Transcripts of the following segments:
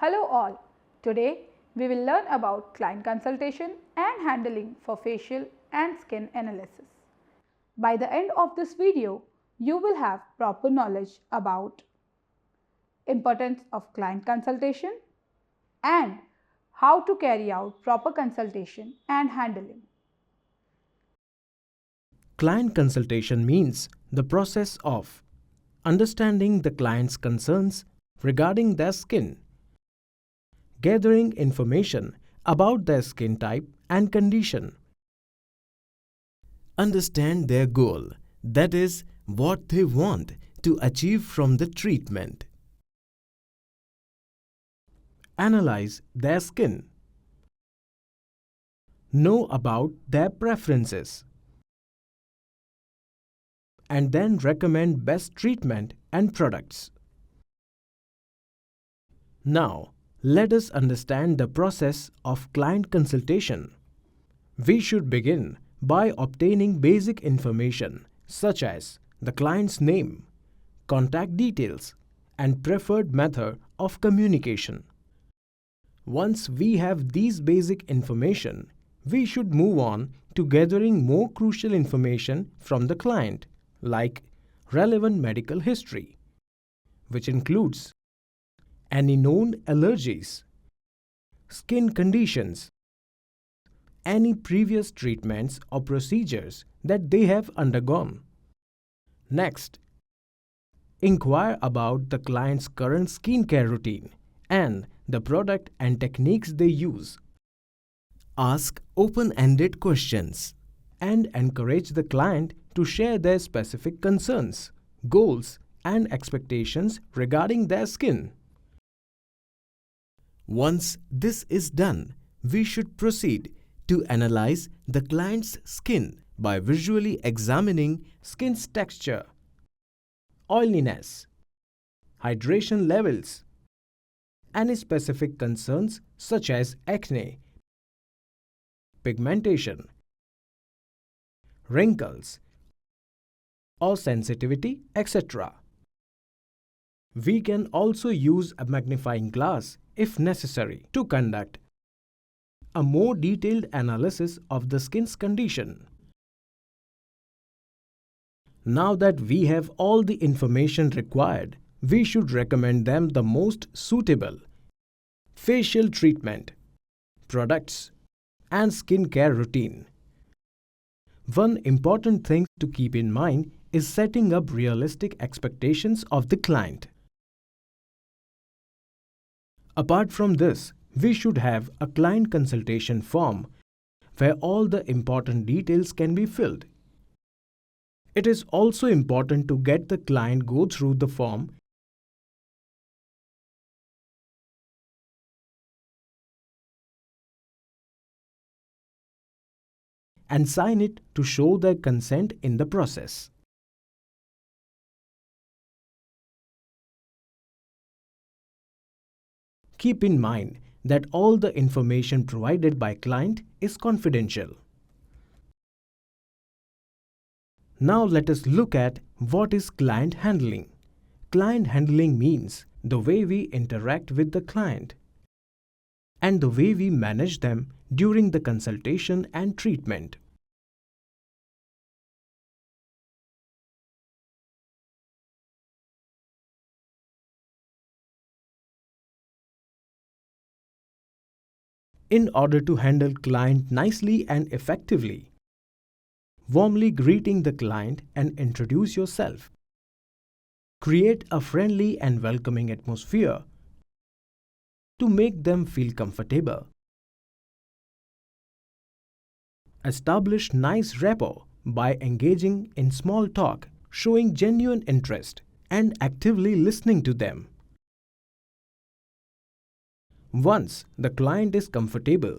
Hello all. Today we will learn about client consultation and handling for facial and skin analysis. By the end of this video, you will have proper knowledge about importance of client consultation and how to carry out proper consultation and handling. Client consultation means the process of understanding the client's concerns regarding their skin, gathering information about their skin type and condition, understand their goal, that is, what they want to achieve from the treatment, analyze their skin, know about their preferences, and then recommend best treatment and products. Now, let us understand the process of client consultation. We should begin by obtaining basic information such as the client's name, contact details, and preferred method of communication. Once we have these basic information, we should move on to gathering more crucial information from the client, like relevant medical history, which includes any known allergies, skin conditions, any previous treatments or procedures that they have undergone. Next, inquire about the client's current skincare routine and the product and techniques they use. Ask open-ended questions and encourage the client to share their specific concerns, goals, and expectations regarding their skin. Once this is done, we should proceed to analyze the client's skin by visually examining skin's texture, oiliness, hydration levels, any specific concerns such as acne, pigmentation, wrinkles, or sensitivity, etc. We can also use a magnifying glass if necessary to conduct a more detailed analysis of the skin's condition. Now that we have all the information required, we should recommend them the most suitable facial treatment, products, and skincare routine. One important thing to keep in mind is setting up realistic expectations of the client. Apart from this, we should have a client consultation form where all the important details can be filled. It is also important to get the client go through the form and sign it to show their consent in the process. Keep in mind that all the information provided by client is confidential. Now let us look at what is client handling. Client handling means the way we interact with the client and the way we manage them during the consultation and treatment. In order to handle client nicely and effectively, warmly greeting the client and introduce yourself. Create a friendly and welcoming atmosphere to make them feel comfortable. Establish nice rapport by engaging in small talk, showing genuine interest, and actively listening to them. Once the client is comfortable,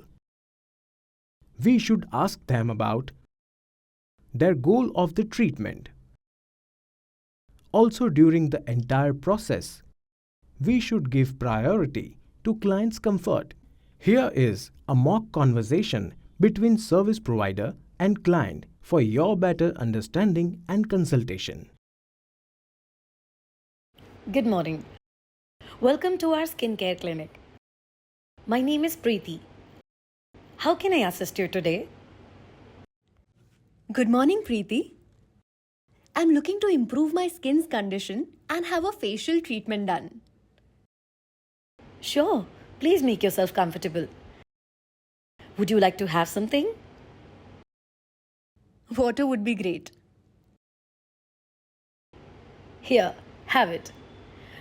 we should ask them about their goal of the treatment. Also, during the entire process, we should give priority to client's comfort. Here is a mock conversation between service provider and client for your better understanding and consultation. Good morning. Welcome to our skincare clinic. My name is Preeti. How can I assist you today? Good morning, Preeti. I'm looking to improve my skin's condition and have a facial treatment done. Sure, please make yourself comfortable. Would you like to have something? Water would be great. Here, have it.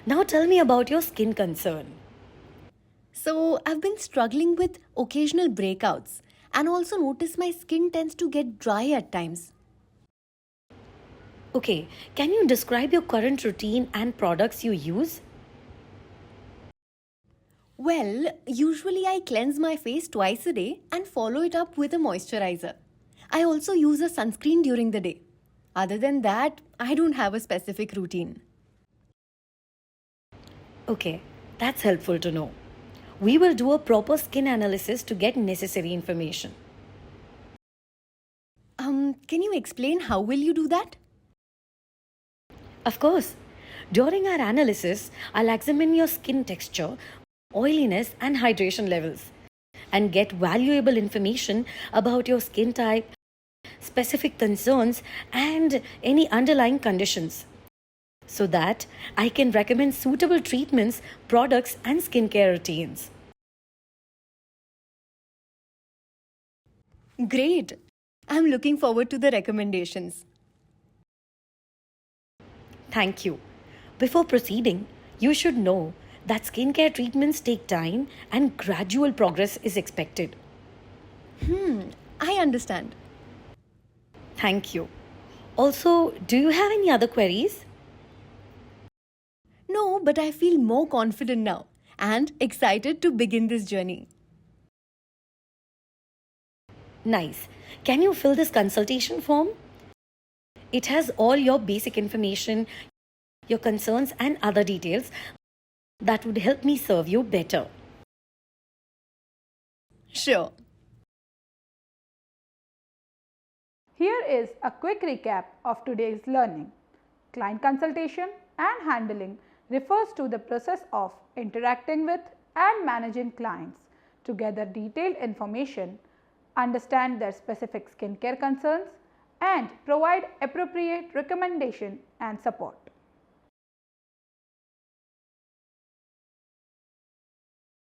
Now tell me about your skin concern. So, I've been struggling with occasional breakouts and also notice my skin tends to get dry at times. Okay, can you describe your current routine and products you use? Well, usually I cleanse my face twice a day and follow it up with a moisturizer. I also use a sunscreen during the day. Other than that, I don't have a specific routine. Okay, that's helpful to know. We will do a proper skin analysis to get necessary information. Can you explain how will you do that? Of course, during our analysis, I'll examine your skin texture, oiliness, and hydration levels and get valuable information about your skin type, specific concerns, and any underlying conditions so that I can recommend suitable treatments, products, and skincare routines. Great! I'm looking forward to the recommendations. Thank you. Before proceeding, you should know that skincare treatments take time and gradual progress is expected. I understand. Thank you. Also, do you have any other queries? No, but I feel more confident now and excited to begin this journey. Nice. Can you fill this consultation form? It has all your basic information, your concerns, and other details that would help me serve you better. Sure. Here is a quick recap of today's learning. Client consultation and handling refers to the process of interacting with and managing clients to gather detailed information, understand their specific skincare concerns, and provide appropriate recommendation and support.